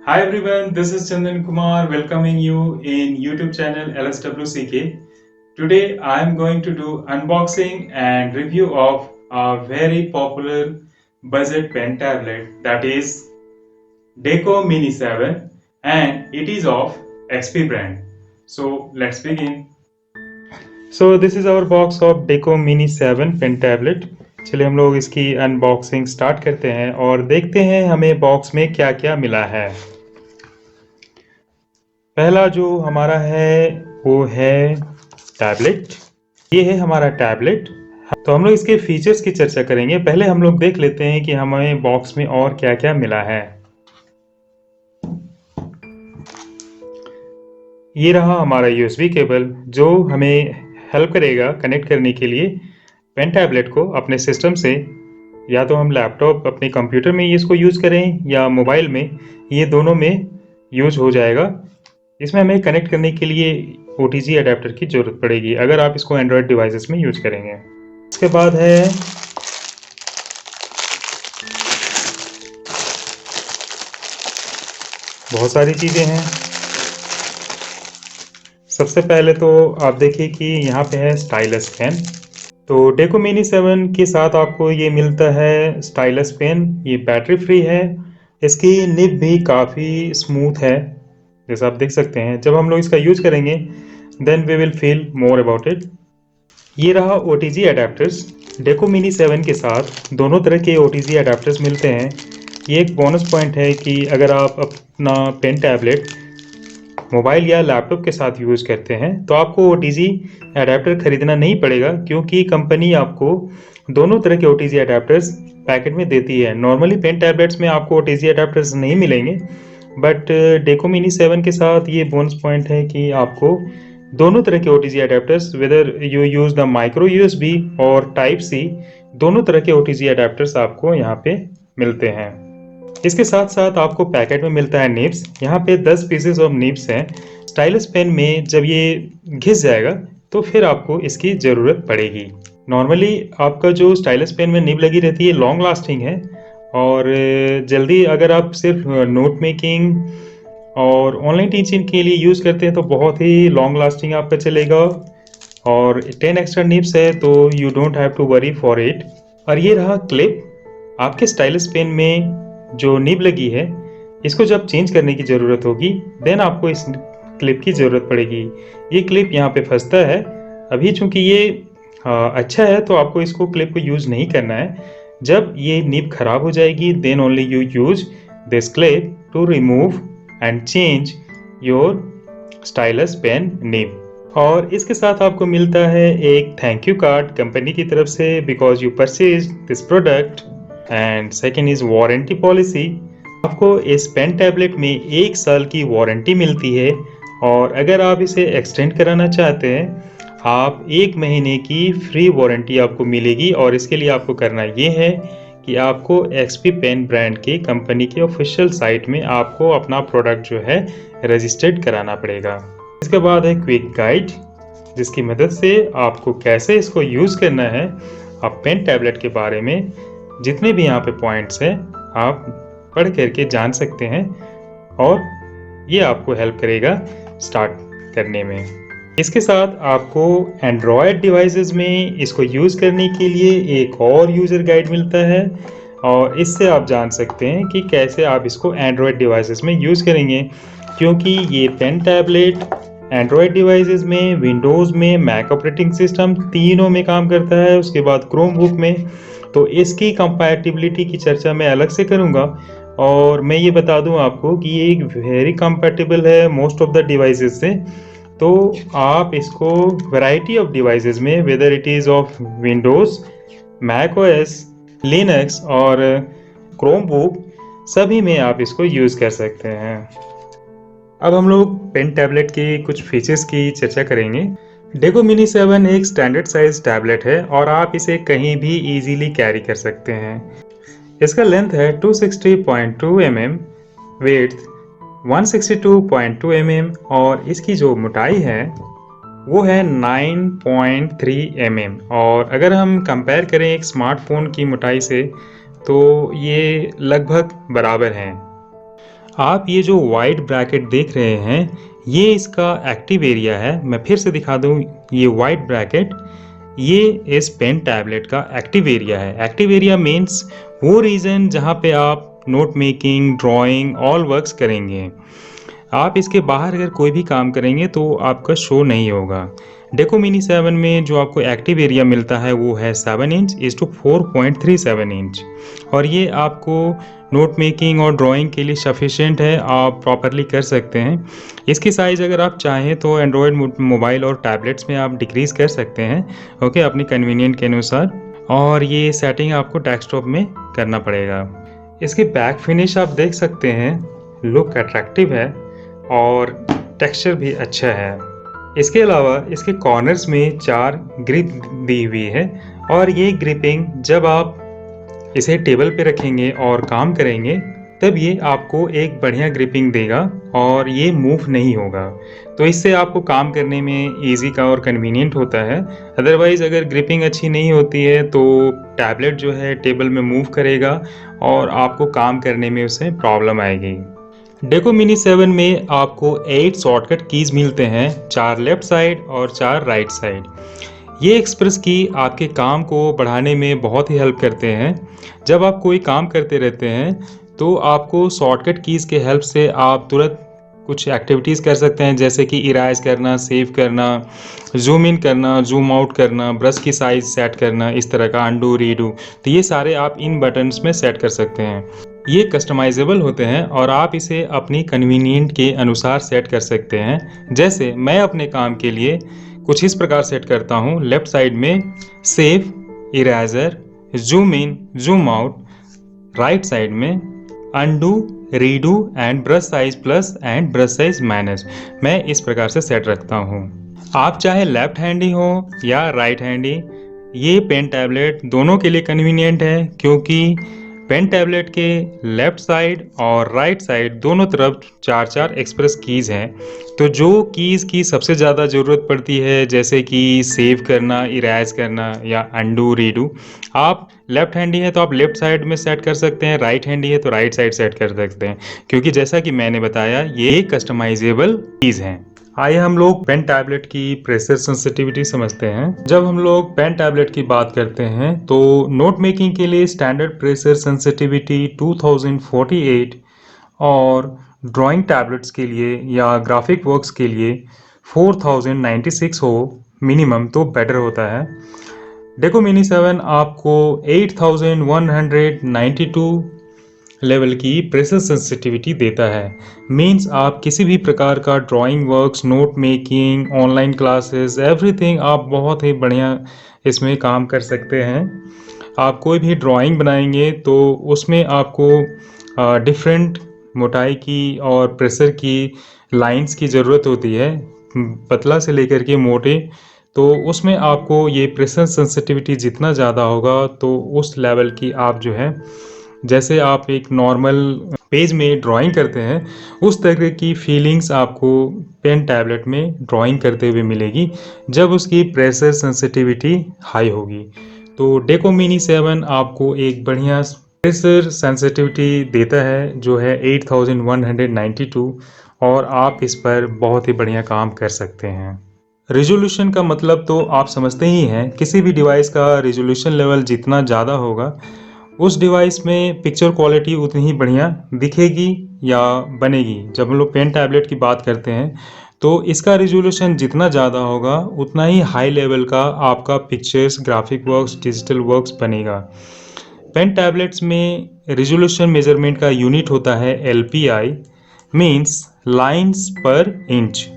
Hi everyone, this is Chandan Kumar welcoming you in YouTube channel LSWCK. Today I am going to do unboxing and review of a very popular budget pen tablet, that is Deco Mini 7, and it is of XP brand. So let's begin. So this is our box of Deco Mini 7 pen tablet. चलिए हम लोग इसकी unboxing start करते हैं और देखते हैं हमें बॉक्स में क्या क्या मिला है। पहला जो हमारा है वो है टैबलेट। ये है हमारा टैबलेट। तो हम लोग इसके फीचर्स की चर्चा करेंगे। पहले हम लोग देख लेते हैं कि हमें बॉक्स में और क्या क्या मिला है। ये रहा हमारा यूएसबी केबल जो हमें हेल्प करेगा कनेक्ट करने के लिए पेन टैबलेट को अपने सिस्टम से। या तो हम लैपटॉप अपने कंप्यूटर में इसको यूज़ करें या मोबाइल में, ये दोनों में यूज हो जाएगा। इसमें हमें कनेक्ट करने के लिए OTG अडेप्टर की ज़रूरत पड़ेगी अगर आप इसको एंड्रॉयड डिवाइसेस में यूज़ करेंगे। इसके बाद है बहुत सारी चीज़ें हैं। सबसे पहले तो आप देखिए कि यहाँ पे है स्टाइलस पेन। तो डेको मिनी 7 के साथ आपको ये मिलता है स्टाइलस पेन। ये बैटरी फ्री है। इसकी निब भी काफ़ी स्मूथ है, जैसा आप देख सकते हैं। जब हम लोग इसका यूज़ करेंगे then we will feel more about it. ये रहा OTG अडेप्टर्स। डेको मिनी 7 के साथ दोनों तरह के OTG अडेप्टर्स मिलते हैं। ये एक बोनस पॉइंट है कि अगर आप अपना पेन टैबलेट मोबाइल या लैपटॉप के साथ यूज़ करते हैं तो आपको OTG अडेप्टर खरीदना नहीं पड़ेगा, क्योंकि कंपनी आपको दोनों तरह के OTG अडेप्टर्स पैकेट में देती है। नॉर्मली पेन टैबलेट्स में आपको OTG अडेप्टर्स नहीं मिलेंगे, बट डेको मिनी 7 के साथ ये बोनस पॉइंट है कि आपको दोनों तरह के OTG adapters, whether you use the micro USB और टाइप C, दोनों तरह के OTG अडेप्टर्स आपको यहाँ पे मिलते हैं। इसके साथ साथ आपको पैकेट में मिलता है निब्स। यहाँ पे 10 पीसेस ऑफ निब्स हैं। स्टाइलस पेन में जब ये घिस जाएगा तो फिर आपको इसकी ज़रूरत पड़ेगी। नॉर्मली आपका जो स्टाइलस पेन में निब लगी रहती है लॉन्ग लास्टिंग है, और जल्दी अगर आप सिर्फ नोट मेकिंग और ऑनलाइन टीचिंग के लिए यूज़ करते हैं तो बहुत ही लॉन्ग लास्टिंग आपका चलेगा। और 10 एक्स्ट्रा निब्स है तो you don't have to worry for it. और ये रहा क्लिप। आपके स्टाइलस पेन में जो निब लगी है, इसको जब चेंज करने की ज़रूरत होगी देन आपको इस क्लिप की ज़रूरत पड़ेगी। ये क्लिप यहाँ पे फंसता है। अभी चूंकि ये अच्छा है तो आपको इसको क्लिप को यूज़ नहीं करना है। जब ये निब खराब हो जाएगी then only you use this clip to remove and change your stylus pen nib. और इसके साथ आपको मिलता है एक थैंक यू कार्ड कंपनी की तरफ से, because you purchase this product. And second is warranty policy. आपको इस पेन टैबलेट में 1 साल की वारंटी मिलती है, और अगर आप इसे एक्सटेंड कराना चाहते हैं आप 1 महीने की फ्री वारंटी आपको मिलेगी। और इसके लिए आपको करना ये है कि आपको XP पेन ब्रांड की कंपनी के ऑफिशियल साइट में आपको अपना प्रोडक्ट जो है रजिस्टर्ड कराना पड़ेगा। इसके बाद है क्विक गाइड, जिसकी मदद से आपको कैसे इसको यूज़ करना है, आप पेन टैबलेट के बारे में जितने भी यहाँ पे पॉइंट्स हैं आप पढ़ करके जान सकते हैं, और ये आपको हेल्प करेगा स्टार्ट करने में। इसके साथ आपको एंड्रॉयड डिवाइसेस में इसको यूज़ करने के लिए एक और यूज़र गाइड मिलता है, और इससे आप जान सकते हैं कि कैसे आप इसको एंड्रॉयड डिवाइसेस में यूज़ करेंगे, क्योंकि ये पेन टैबलेट एंड्रॉयड डिवाइसेस में, विंडोज़ में, मैक ऑपरेटिंग सिस्टम तीनों में काम करता है, उसके बाद क्रोम बुक में। तो इसकी कंपैटिबिलिटी की चर्चा मैं अलग से करूंगा। और मैं ये बता दूं आपको कि ये वेरी कंपैटिबल है मोस्ट ऑफ द डिवाइसेस से। तो आप इसको वैरायटी ऑफ डिवाइसेस में, whether it is of Windows, Mac OS, Linux और क्रोम बुक, सभी में आप इसको यूज़ कर सकते हैं। अब हम लोग पेन टैबलेट के कुछ फीचर्स की चर्चा करेंगे। डेको मिनी 7 एक स्टैंडर्ड साइज टैबलेट है और आप इसे कहीं भी इजीली कैरी कर सकते हैं। इसका लेंथ है 260.2 mm, वेट 162.2 mm, और इसकी जो मोटाई है वो है 9.3 mm। और अगर हम कंपेयर करें एक स्मार्टफोन की मोटाई से तो ये लगभग बराबर हैं। आप ये जो वाइट ब्रैकेट देख रहे हैं, ये इसका एक्टिव एरिया है। मैं फिर से दिखा दूँ, ये वाइट ब्रैकेट, ये इस पेन टैबलेट का एक्टिव एरिया है। एक्टिव एरिया मीन्स वो रीजन जहाँ पे आप note making, drawing, all works करेंगे। आप इसके बाहर अगर कोई भी काम करेंगे तो आपका शो नहीं होगा। डेको मिनी 7 में जो आपको एक्टिव एरिया मिलता है वो है 7 इंच इज टू 4.37 इंच, और ये आपको नोट मेकिंग और ड्राइंग के लिए सफिशिएंट है, आप प्रॉपरली कर सकते हैं। इसकी साइज़ अगर आप चाहें तो एंड्रॉयड मोबाइल और टैबलेट्स में आप डिक्रीज़ कर सकते हैं, ओके, अपनी कन्वीनियंट के अनुसार, और ये सेटिंग आपको डेस्कटॉप में करना पड़ेगा। इसकी बैक फिनिश आप देख सकते हैं, लुक अट्रैक्टिव है और टेक्सचर भी अच्छा है। इसके अलावा इसके कॉर्नर्स में 4 ग्रिप दी हुई है, और ये ग्रिपिंग जब आप इसे टेबल पे रखेंगे और काम करेंगे तब ये आपको एक बढ़िया ग्रिपिंग देगा और ये मूव नहीं होगा। तो इससे आपको काम करने में ईजी का और कन्वीनियंट होता है। अदरवाइज़ अगर ग्रिपिंग अच्छी नहीं होती है तो टैबलेट जो है टेबल में मूव करेगा और आपको काम करने में उससे प्रॉब्लम आएगी। डेको मिनी 7 में आपको 8 शॉर्टकट कीज मिलते हैं, 4 लेफ्ट साइड और 4 राइट साइड। ये एक्सप्रेस की आपके काम को बढ़ाने में बहुत ही हेल्प करते हैं। जब आप कोई काम करते रहते हैं तो आपको शॉर्टकट कीज़ के हेल्प से आप तुरंत कुछ एक्टिविटीज़ कर सकते हैं, जैसे कि इरेज करना, सेव करना, जूम इन करना, जूम आउट करना, ब्रश की साइज सेट करना, इस तरह का अंडू रीडू। तो ये सारे आप इन बटन्स में सेट कर सकते हैं। ये कस्टमाइजेबल होते हैं और आप इसे अपनी कन्वीनियंट के अनुसार सेट कर सकते हैं। जैसे मैं अपने काम के लिए कुछ इस प्रकार सेट करता हूँ। लेफ्ट साइड में save, eraser, zoom in, zoom out, right side में undo, redo and brush size plus and brush size minus. मैं इस प्रकार से सेट रखता हूँ। आप चाहे लेफ्ट हैंडी हो या राइट हैंडी, ये पेन टैबलेट दोनों के लिए कन्वीनियंट है, क्योंकि पेन टैबलेट के लेफ्ट साइड और राइट साइड दोनों तरफ 4-4 एक्सप्रेस कीज़ हैं। तो जो कीज़ की सबसे ज़्यादा ज़रूरत पड़ती है, जैसे कि सेव करना, इरेज करना या अंडू, रीडू, आप लेफ्ट हैंडी है तो आप लेफ्ट साइड में सेट कर सकते हैं, राइट हैंडी है तो राइट साइड सेट कर सकते हैं, क्योंकि जैसा कि मैंने बताया ये कस्टमाइजेबल कीज़ हैं। आइए हम लोग पेन टैबलेट की प्रेशर सेंसिटिविटी समझते हैं। जब हम लोग पेन टैबलेट की बात करते हैं तो नोट मेकिंग के लिए स्टैंडर्ड प्रेशर सेंसिटिविटी 2048 और ड्राइंग टैबलेट्स के लिए या ग्राफिक वर्क्स के लिए 4096 हो मिनिमम तो बेटर होता है। डेको मिनी 7 आपको 8192 लेवल की प्रेशर सेंसिटिविटी देता है। मीन्स आप किसी भी प्रकार का drawing works, note making, online classes, everything आप बहुत ही बढ़िया इसमें काम कर सकते हैं। आप कोई भी ड्राइंग बनाएंगे तो उसमें आपको डिफरेंट मोटाई की और प्रेशर की लाइंस की ज़रूरत होती है, पतला से लेकर के मोटे। तो उसमें आपको ये प्रेशर सेंसिटिविटी जितना ज़्यादा होगा तो उस लेवल की आप जो है, जैसे आप एक नॉर्मल पेज में ड्राइंग करते हैं उस तरह की फीलिंग्स आपको पेन टैबलेट में ड्राइंग करते हुए मिलेगी जब उसकी प्रेशर सेंसिटिविटी हाई होगी। तो डेको मिनी 7 आपको एक बढ़िया प्रेशर सेंसिटिविटी देता है जो है 8192, और आप इस पर बहुत ही बढ़िया काम कर सकते हैं। रिजोल्यूशन का मतलब तो आप समझते ही हैं, किसी भी डिवाइस का रिजोल्यूशन लेवल जितना ज़्यादा होगा उस डिवाइस में पिक्चर क्वालिटी उतनी ही बढ़िया दिखेगी या बनेगी। जब हम लोग पेन टैबलेट की बात करते हैं तो इसका रिजोल्यूशन जितना ज़्यादा होगा उतना ही हाई लेवल का आपका pictures, graphic works, digital works बनेगा। पेन टैबलेट्स में रिजोल्यूशन मेजरमेंट का यूनिट होता है LPI, मीन्स लाइन्स पर इंच।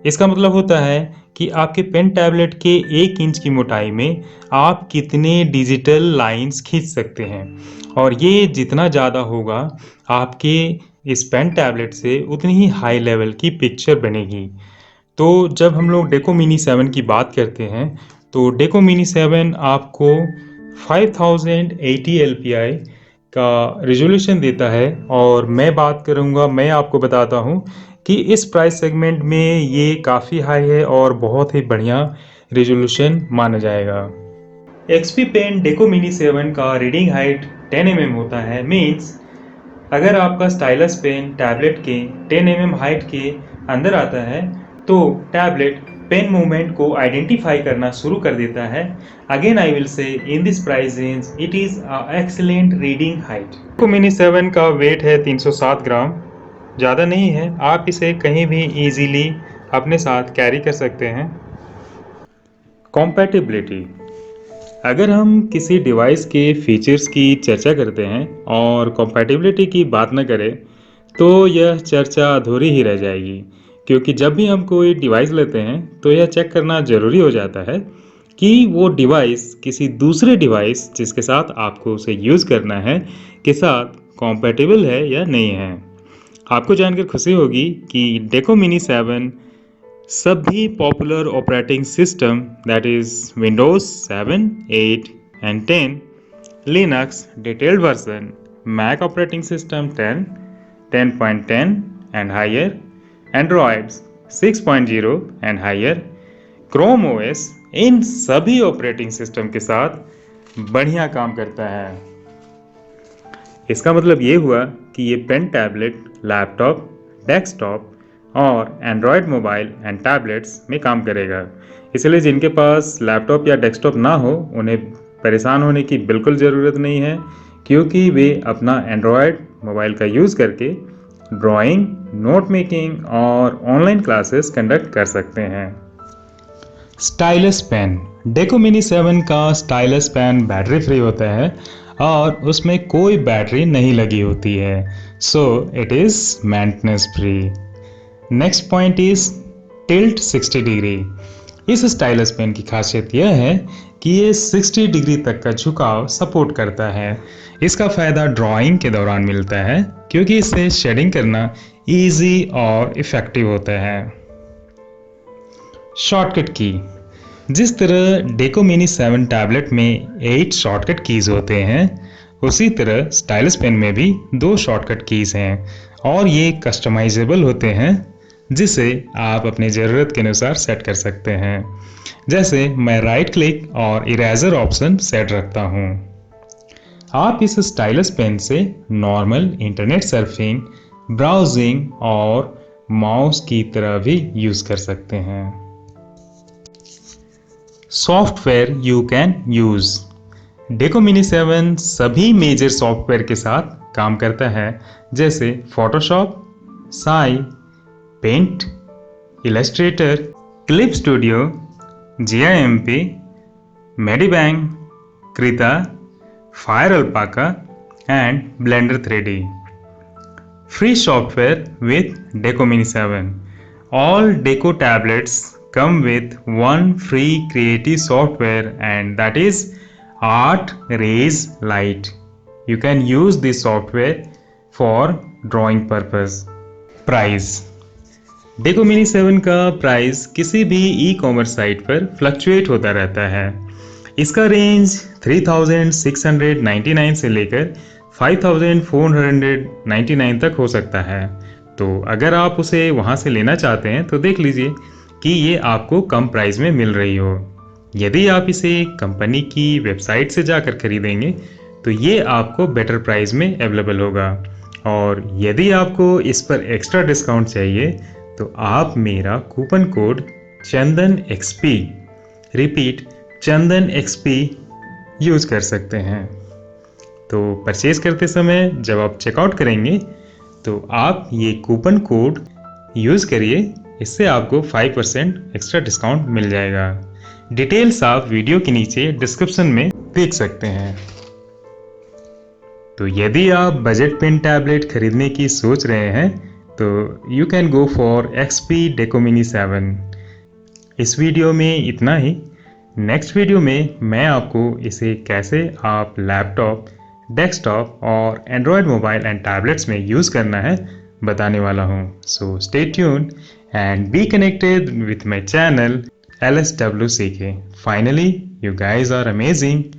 इसका मतलब होता है कि आपके पेन टैबलेट के 1 इंच की मोटाई में आप कितने डिजिटल लाइंस खींच सकते हैं, और ये जितना ज़्यादा होगा आपके इस पेन टैबलेट से उतनी ही हाई लेवल की पिक्चर बनेगी। तो जब हम लोग डेको मिनी 7 की बात करते हैं तो डेको मिनी 7 आपको 5080 LPI का रिजोल्यूशन देता है, और मैं आपको बताता हूँ कि इस प्राइस सेगमेंट में ये काफ़ी हाई है और बहुत ही बढ़िया रिजोल्यूशन माना जाएगा। XP पेन डेको मिनी 7 का रीडिंग हाइट 10 mm होता है, मीन्स अगर आपका स्टाइलस पेन टैबलेट के 10 mm हाइट के अंदर आता है तो टैबलेट पेन मूवमेंट को आइडेंटिफाई करना शुरू कर देता है। Again I will say in this price range it is excellent reading height. Deco mini 7 का वेट है 307 ग्राम, ज़्यादा नहीं है। आप इसे कहीं भी इजीली अपने साथ कैरी कर सकते हैं। कॉम्पैटिबिलिटी, अगर हम किसी डिवाइस के फीचर्स की चर्चा करते हैं और कॉम्पैटिबिलिटी की बात न करें तो यह चर्चा अधूरी ही रह जाएगी, क्योंकि जब भी हम कोई डिवाइस लेते हैं तो यह चेक करना ज़रूरी हो जाता है कि वो डिवाइस किसी दूसरे डिवाइस जिसके साथ आपको उसे यूज़ करना है के साथ कॉम्पैटिबल है या नहीं है। आपको जानकर खुशी होगी कि डेको मिनी 7 सभी popular operating system that is Windows 7, 8 and 10, Linux detailed version, Mac operating system 10, 10.10 and higher, Android 6.0 and higher, Chrome OS, इन सभी ऑपरेटिंग सिस्टम के साथ बढ़िया काम करता है। इसका मतलब ये हुआ कि ये पेन टैबलेट लैपटॉप, डेस्कटॉप और एंड्रॉयड मोबाइल एंड टैबलेट्स में काम करेगा। इसलिए जिनके पास लैपटॉप या डेस्कटॉप ना हो उन्हें परेशान होने की बिल्कुल ज़रूरत नहीं है, क्योंकि वे अपना एंड्रॉयड मोबाइल का यूज़ करके ड्राइंग, नोट मेकिंग और ऑनलाइन क्लासेस कंडक्ट कर सकते हैं। स्टाइलस पेन, डेको मिनी 7 का स्टाइलस पेन बैटरी फ्री होता है और उसमें कोई बैटरी नहीं लगी होती है, so it is maintenance free. Next point is tilt 60 degree. इस स्टाइलस पेन की खासियत यह है कि ये 60 डिग्री तक का झुकाव सपोर्ट करता है। इसका फ़ायदा ड्राइंग के दौरान मिलता है क्योंकि इससे शेडिंग करना इजी और इफ़ेक्टिव होता है। शॉर्टकट की, जिस तरह डेको मिनी 7 टैबलेट में 8 शॉर्टकट कीज़ होते हैं, उसी तरह स्टाइलस पेन में भी 2 शॉर्टकट कीज़ हैं और ये कस्टमाइजेबल होते हैं, जिसे आप अपनी ज़रूरत के अनुसार सेट कर सकते हैं। जैसे मैं राइट क्लिक और इरेजर ऑप्शन सेट रखता हूँ। आप इस स्टाइलस पेन से नॉर्मल इंटरनेट सर्फिंग, ब्राउजिंग और माउस की तरह भी यूज़ कर सकते हैं। Software you can use, deco mini 7 सभी मेजर सॉफ्टवेयर के साथ काम करता है, जैसे Photoshop, SAI, Paint, Illustrator, Clip Studio, GIMP, MediBang, Krita, FireAlpaca and Blender 3D। Free software with Deco Mini 7. All Deco tablets come with one free creative software, and that is Art Raise Light. You can use this software for drawing purpose. Price, deco mini 7 का price किसी भी e-commerce site पर fluctuate होता रहता है। इसका range 3699 से लेकर 5499 तक हो सकता है। तो अगर आप उसे वहां से लेना चाहते हैं तो देख लीजिए कि ये आपको कम प्राइस में मिल रही हो। यदि आप इसे कंपनी की वेबसाइट से जाकर खरीदेंगे तो ये आपको बेटर प्राइस में अवेलेबल होगा, और यदि आपको इस पर एक्स्ट्रा डिस्काउंट चाहिए तो आप मेरा कूपन कोड चंदन XP, रिपीट चंदन XP यूज कर सकते हैं। तो परचेज करते समय जब आप चेकआउट करेंगे तो आप ये कूपन कोड यूज करिए, इससे आपको 5% एक्स्ट्रा डिस्काउंट मिल जाएगा। डिटेल्स आप वीडियो के नीचे डिस्क्रिप्शन में देख सकते हैं। तो यदि आप बजट पेन टैबलेट खरीदने की सोच रहे हैं तो you can go for XP deco mini 7। इस वीडियो में इतना ही। नेक्स्ट वीडियो में मैं आपको इसे कैसे आप लैपटॉप, डेस्कटॉप और एंड्रॉयड मोबाइल एंड टैबलेट्स में यूज़ करना है बताने वाला हूँ। So stay tuned and be connected with my channel LSWCK. Finally, you guys are amazing.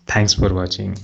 Thanks for watching.